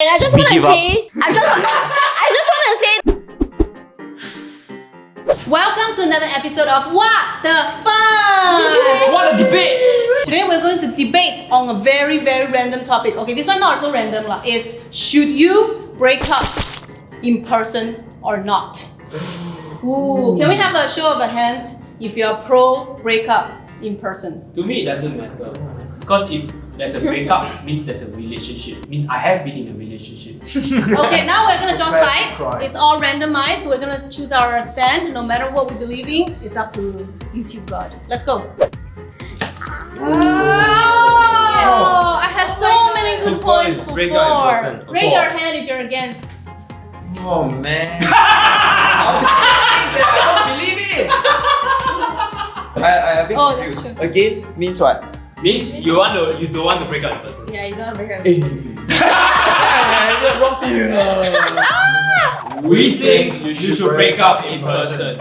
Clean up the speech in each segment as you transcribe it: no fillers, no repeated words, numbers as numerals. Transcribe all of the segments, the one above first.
And I just want to say, I just want to say. Welcome to another episode of What the Fun! What a debate! Today we're going to debate on a very random topic. Okay, this one not so random lah. Is should you break up in person or not? Ooh, can we have a show of hands if you're pro breakup in person? To me, it doesn't matter. Because if there's a breakup, means there's a relationship. Means I have been in a relationship. Okay, now we're gonna draw sides. It's all randomized. We're gonna choose our stand. No matter what we believe in, it's up to YouTube God. Let's go. Oh, I had so many good points for break up in person. four. Raise your hand if you're against. Oh man. I don't believe it! I a bit Oh, that's confused. true. Against means what? Means you don't want to break up in person. Yeah, you don't break up. Wrong team. We think you should break up in person.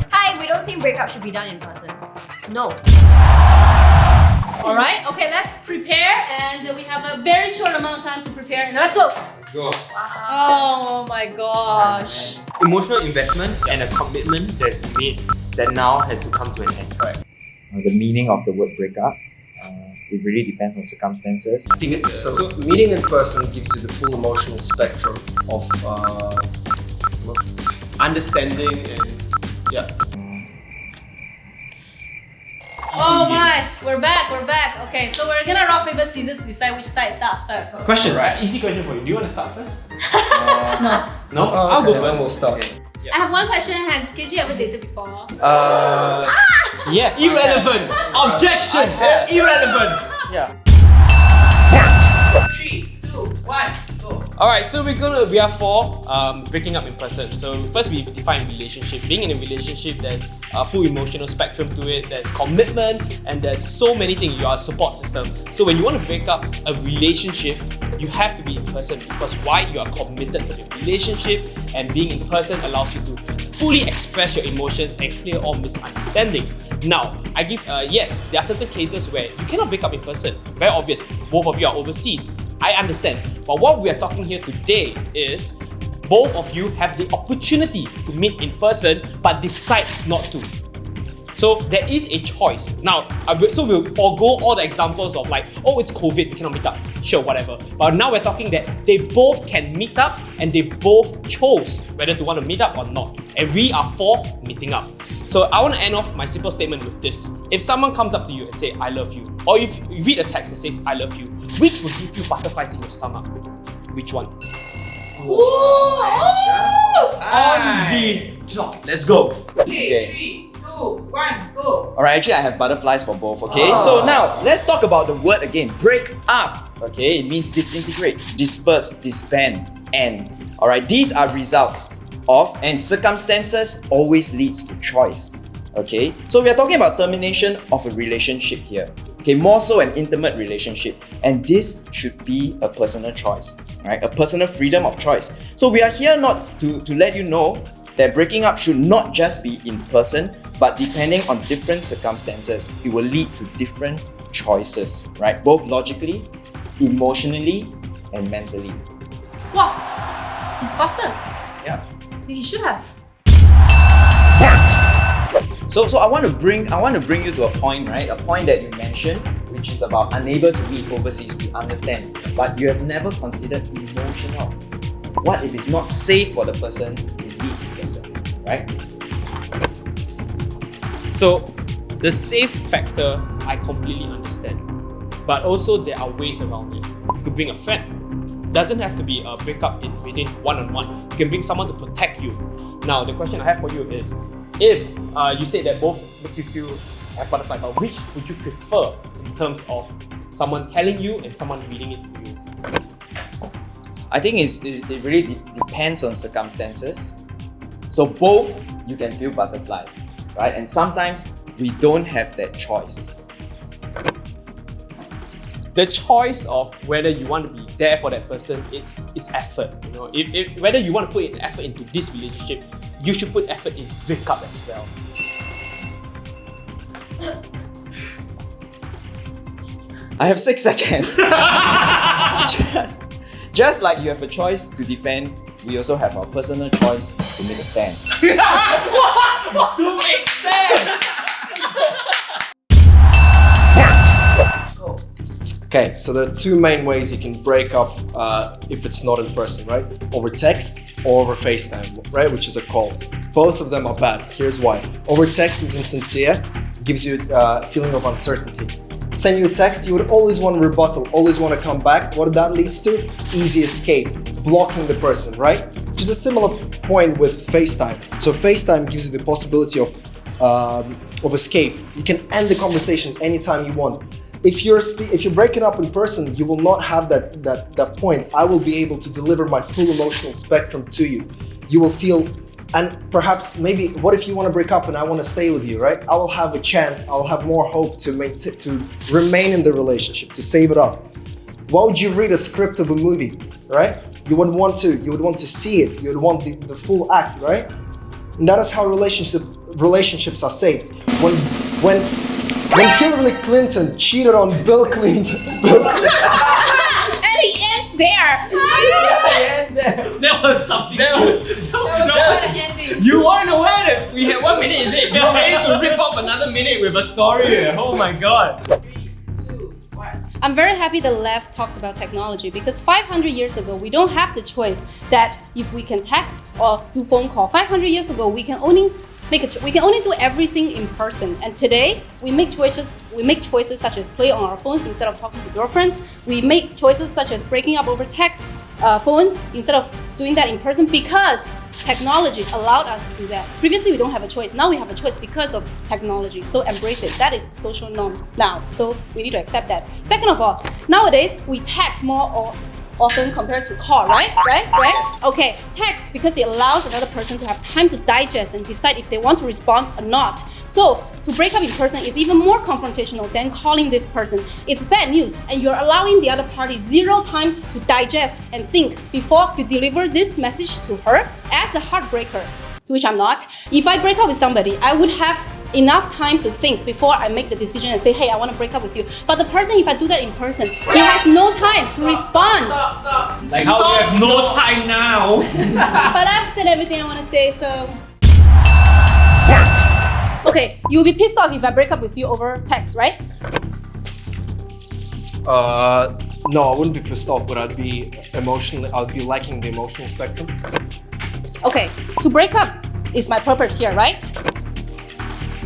Hi, we don't think breakup should be done in person. No. Alright, okay, let's prepare and we have a very short amount of time to prepare. Now let's go! Let's go. Oh my gosh. Emotional investment and a commitment that's made that now has to come to an end. Right. The meaning of the word breakup, it really depends on circumstances. I think it's So meeting in person gives you the full emotional spectrum of understanding and yeah. Oh my, we're back. Okay, so we're gonna rock, paper, scissors to decide which side start first. Question, right? Easy question for you. Do you want to start first? No. No? I'll go first. We'll start. I have one question. Has Keiji ever dated before? Yes. Irrelevant! Objection! Irrelevant! Yeah. 3, 2, 1, go. Alright, so we are for breaking up in person. So first we define relationship. Being in a relationship, there's a full emotional spectrum to it, there's commitment, and there's so many things. You are a support system. So when you want to break up a relationship, you have to be in person because why? You are committed to the relationship, and being in person allows you to fully express your emotions and clear all misunderstandings. Now, I give yes, there are certain cases where you cannot break up in person. Very obvious, both of you are overseas. I understand. But what we are talking here today is both of you have the opportunity to meet in person but decide not to. So there is a choice. Now, so we'll forego all the examples of like, oh, it's COVID, we cannot meet up. Sure, whatever. But now we're talking that they both can meet up and they both chose whether to want to meet up or not. And we are for meeting up. So I want to end off my simple statement with this. If someone comes up to you and say, I love you, or if you read a text that says, I love you, which will give you butterflies in your stomach? Which one? On the job. Let's go. Okay, 3, 2, 1, go. Alright, actually I have butterflies for both, okay? So now, let's talk about the word again. Break up, okay? It means disintegrate, disperse, disband, end. Alright, these are results of and circumstances always leads to choice, okay? So we are talking about termination of a relationship here. Okay, more so an intimate relationship. And this should be a personal choice, right? A personal freedom of choice. So we are here not to let you know that breaking up should not just be in person, but depending on different circumstances, it will lead to different choices, right? Both logically, emotionally, and mentally. Wow, he's faster. Yeah. He should have. So I want to bring you to a point, right? A point that you mentioned, which is about unable to meet overseas. We understand, but you have never considered emotional. What if it's not safe for the person to meet the person, right? So the safe factor, I completely understand. But also there are ways around it. You could bring a friend. Doesn't have to be a breakup in between one-on-one. You can bring someone to protect you. Now the question I have for you is, if you say that both makes you feel have butterfly, but which would you prefer in terms of someone telling you and someone reading it to you? I think it really depends on circumstances. So both you can feel butterflies, right? And sometimes we don't have that choice. The choice of whether you want to be there for that person, it's effort. You know, if whether you want to put effort into this relationship, you should put effort in breakup as well. I have 6 seconds. Just like you have a choice to defend, we also have our personal choice to make a stand. To make sense! Okay, so there are two main ways you can break up if it's not in person, right? Over text or over FaceTime, right? Which is a call. Both of them are bad. Here's why. Over text is insincere, gives you a feeling of uncertainty. Send you a text, you would always want a rebuttal, always want to come back. What that leads to? Easy escape, blocking the person, right? Which is a similar point with FaceTime. So FaceTime gives you the possibility of escape. You can end the conversation anytime you want. If you're breaking up in person, you will not have that point. I will be able to deliver my full emotional spectrum to you. You will feel, and perhaps maybe, what if you want to break up and I want to stay with you, right? I will have a chance. I'll have more hope to remain in the relationship, to save it up. Why would you read a script of a movie, right? You would want to see it. You would want the full act, right? And that is how relationships are saved. When Hillary Clinton cheated on Bill Clinton. And he ends there. That was something. That was quite an ending. You weren't aware that we had 1 minute, is it? You're ready to rip off another minute with a story. Oh my god. 3, 2, 1. I'm very happy the left talked about technology because 500 years ago, we don't have the choice that if we can text or do phone call. 500 years ago, we can only do everything in person, and today we make choices such as play on our phones instead of talking to girlfriends. We make choices such as breaking up over text phones instead of doing that in person because technology allowed us to do that. Previously we don't have a choice, now we have a choice because of technology, so embrace it. That is the social norm now, so we need to accept that. Second of all, nowadays we text more often compared to call, right? Okay, text because it allows another person to have time to digest and decide if they want to respond or not. So to break up in person is even more confrontational than calling this person. It's bad news and you're allowing the other party zero time to digest and think before you deliver this message to her. As a heartbreaker, to which I'm not, if I break up with somebody, I would have enough time to think before I make the decision and say, hey, I want to break up with you. But the person, if I do that in person, he has no time to respond. Stop. Like how do you have no time now? But I've said everything I want to say, so... Okay, you'll be pissed off if I break up with you over text, right? No, I wouldn't be pissed off, but I'd be lacking the emotional spectrum. Okay, to break up is my purpose here, right?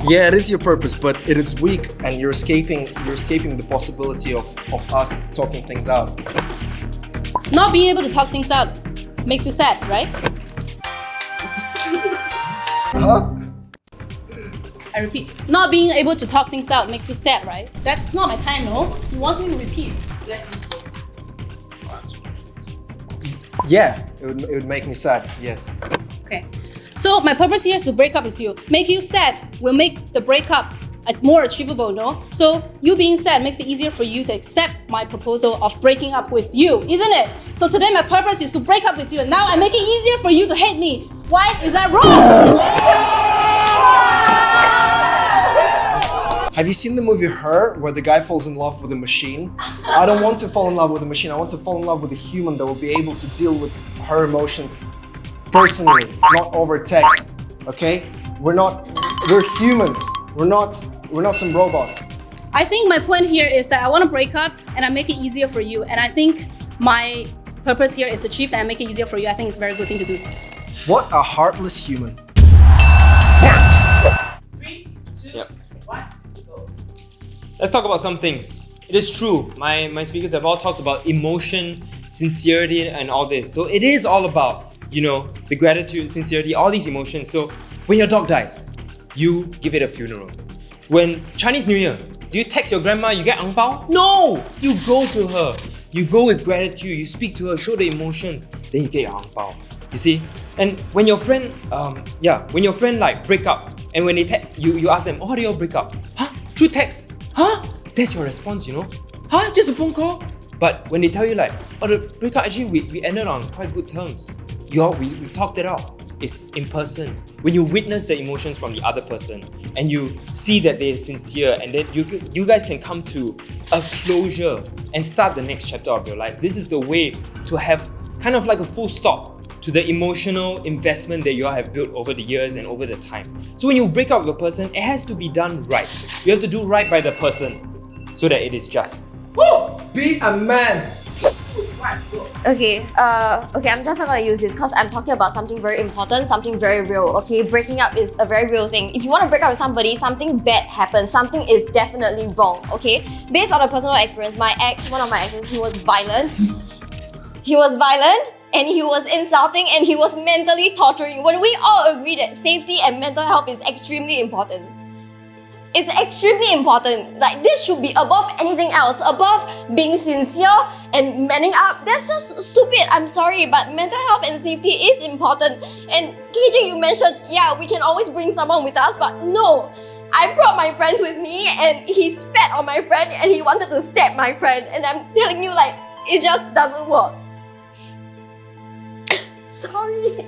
Yeah, it is your purpose, but it is weak and you're escaping the possibility of us talking things out. Not being able to talk things out makes you sad, right? Huh? I repeat, not being able to talk things out makes you sad, right? That's not my time, no? You want me to repeat? Yeah, it would make me sad, yes. Okay. So my purpose here is to break up with you. Make you sad will make the breakup more achievable, no? So you being sad makes it easier for you to accept my proposal of breaking up with you, isn't it? So today my purpose is to break up with you, and now I make it easier for you to hate me. Why is that wrong? Have you seen the movie Her, where the guy falls in love with a machine? I don't want to fall in love with a machine. I want to fall in love with a human that will be able to deal with her emotions personally, not over text. Okay? We're humans. We're not some robots. I think my point here is that I want to break up and I make it easier for you. And I think my purpose here is achieved and I make it easier for you. I think it's a very good thing to do. What a heartless human. 3, 2, Yep. 1, go. Let's talk about some things. It is true, my speakers have all talked about emotion, sincerity, and all this. So it is all about, the gratitude, sincerity, all these emotions. So when your dog dies, you give it a funeral. When Chinese New Year, do you text your grandma, you get ang pao? No! You go to her. You go with gratitude, you speak to her, show the emotions, then you get your ang pao. You see? And when your friend, like break up, and when they you ask them, oh, how do you all break up? Huh? Through text? Huh? That's your response, Huh? Just a phone call? But when they tell you like, oh, the breakup actually we ended on quite good terms. We talked it out. It's in person. When you witness the emotions from the other person and you see that they're sincere and that you guys can come to a closure and start the next chapter of your lives. This is the way to have kind of like a full stop to the emotional investment that you all have built over the years and over the time. So when you break up with a person, it has to be done right. You have to do right by the person so that it is just. Be a man. Okay, I'm just not gonna use this because I'm talking about something very important, something very real, okay? Breaking up is a very real thing. If you want to break up with somebody, something bad happens, something is definitely wrong, okay? Based on a personal experience, my ex, one of my exes, he was violent. He was violent and he was insulting and he was mentally torturing. When we all agree that safety and mental health is extremely important. It's extremely important. Like, this should be above anything else, above being sincere and manning up. That's just stupid. I'm sorry, but mental health and safety is important. And KJ, you mentioned, yeah, we can always bring someone with us, but no. I brought my friends with me and he spat on my friend and he wanted to stab my friend. And I'm telling you, like, it just doesn't work. Sorry.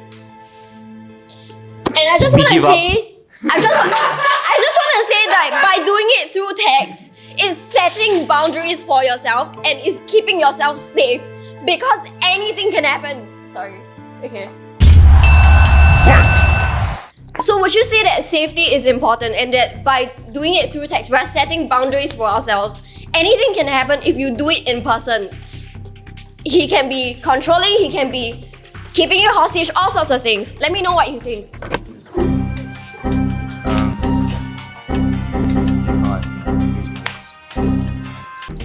And I just want to say, I just want to say that by doing it through text is setting boundaries for yourself and is keeping yourself safe because anything can happen. Sorry. Okay. So would you say that safety is important and that by doing it through text, we're setting boundaries for ourselves? Anything can happen if you do it in person. He can be controlling, he can be keeping you hostage, all sorts of things. Let me know what you think.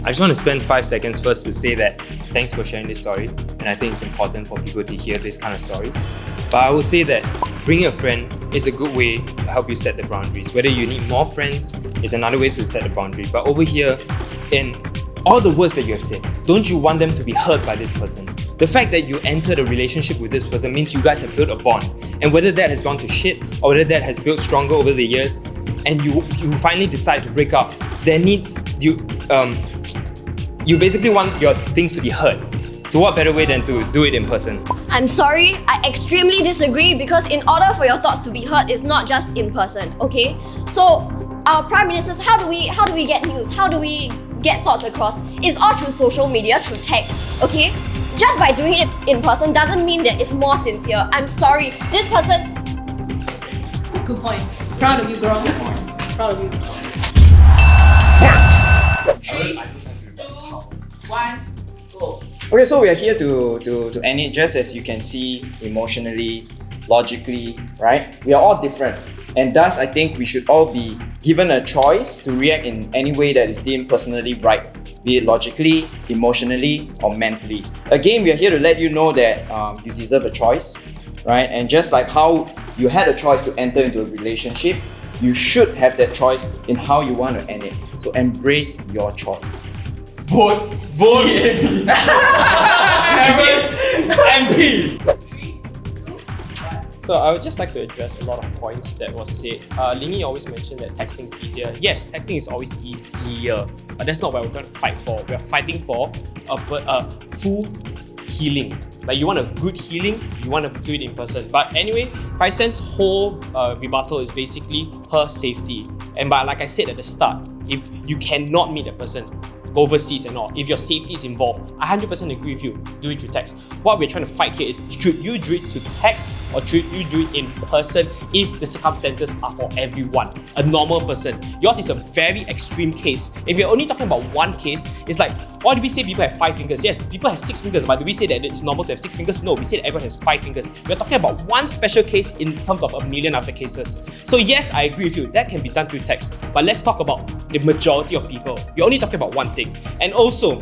I just want to spend 5 seconds first to say that thanks for sharing this story, and I think it's important for people to hear this kind of stories. But I will say that bringing a friend is a good way to help you set the boundaries. Whether you need more friends is another way to set the boundary. But over here, in all the words that you have said, don't you want them to be hurt by this person? The fact that you entered a relationship with this person means you guys have built a bond. And whether that has gone to shit or whether that has built stronger over the years and you finally decide to break up, there needs you basically want your things to be heard. So what better way than to do it in person? I'm sorry, I extremely disagree because in order for your thoughts to be heard, it's not just in person, okay? So our prime ministers, how do we get news? How do we get thoughts across? It's all through social media, through text, okay? Just by doing it in person doesn't mean that it's more sincere. I'm sorry, this person... Good point. Proud of you, girl. Proud of you. 3, 2, 1, go. Okay, so we are here to end it just as you can see emotionally, logically, right? We are all different. And thus, I think we should all be given a choice to react in any way that is deemed personally right, be it logically, emotionally, or mentally. Again, we are here to let you know that you deserve a choice, right? And just like how you had a choice to enter into a relationship, you should have that choice in how you want to end it. So embrace your choice. Vote Terence MP. 3, 2, 1. So I would just like to address a lot of points that was said. Lingyi always mentioned that texting is easier. Yes, texting is always easier, but that's not what we're going to fight for. We're fighting for a full healing. Like, you want a good healing, you want to do it in person. But anyway, Chrysan's whole rebuttal is basically her safety. And but like I said at the start, if you cannot meet a person overseas and all, if your safety is involved, I 100% agree with you, do it through text. What we're trying to fight here is, should you do it to text or should you do it in person if the circumstances are for everyone, a normal person? Yours is a very extreme case. If we're only talking about one case, it's like, why do we say people have 5 fingers? Yes, people have 6 fingers, but do we say that it's normal to have 6 fingers? No, we say that everyone has 5 fingers. We're talking about one special case in terms of a million other cases. So yes, I agree with you, that can be done through text, but let's talk about the majority of people. We're only talking about one thing. And also,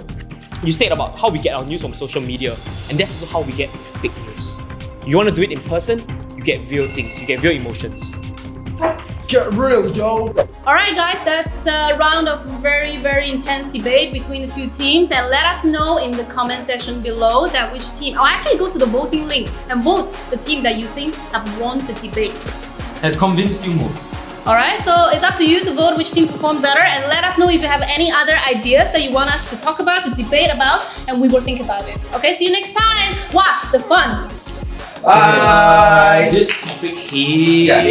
you state about how we get our news from social media, and that's also how we get fake news. You want to do it in person, you get real things, you get real emotions. Get real, yo! Alright guys, that's a round of very, very intense debate between the two teams, and let us know in the comment section below that which team, or actually go to the voting link and vote the team that you think have won the debate. Has convinced you most. Alright, so it's up to you to vote which team performed better, and let us know if you have any other ideas that you want us to talk about, to debate about, and we will think about it. Okay, see you next time! Wow, the fun! Bye! This topic here.